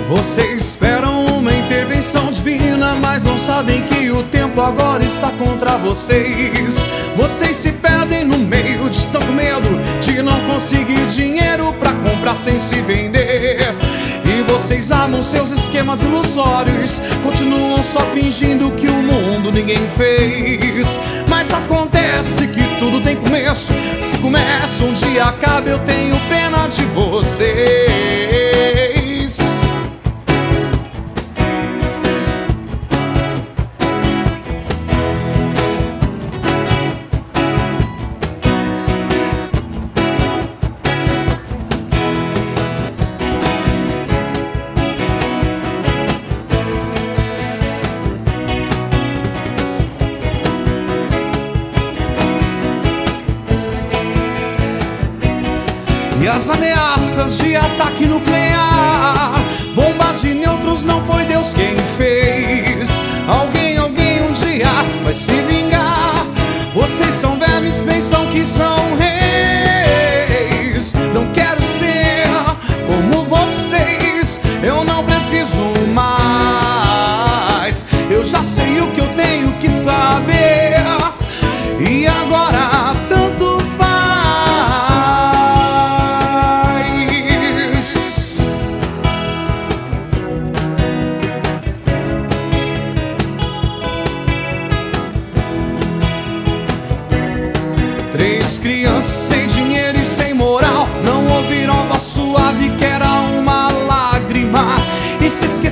Vocês esperam uma intervenção divina, mas não sabem que o tempo agora está contra vocês. Vocês se perdem no meio de tanto medo de não conseguir dinheiro pra comprar sem se vender. E vocês amam seus esquemas ilusórios, continuam só fingindo que o mundo ninguém fez. Mas acontece que tudo tem começo. Se começa um dia acaba, eu tenho pena de vocês. E as ameaças de ataque nuclear, bombas de nêutrons, não foi Deus quem fez. Alguém um dia vai se vingar. Vocês são vermes, pensam que são reis. Não quero ser como vocês, eu não preciso mais. Eu já sei o que eu tenho que saber, e agora tanto faz. 3 crianças sem dinheiro e sem moral não ouviram a voz suave que era uma lágrima e se esqueceram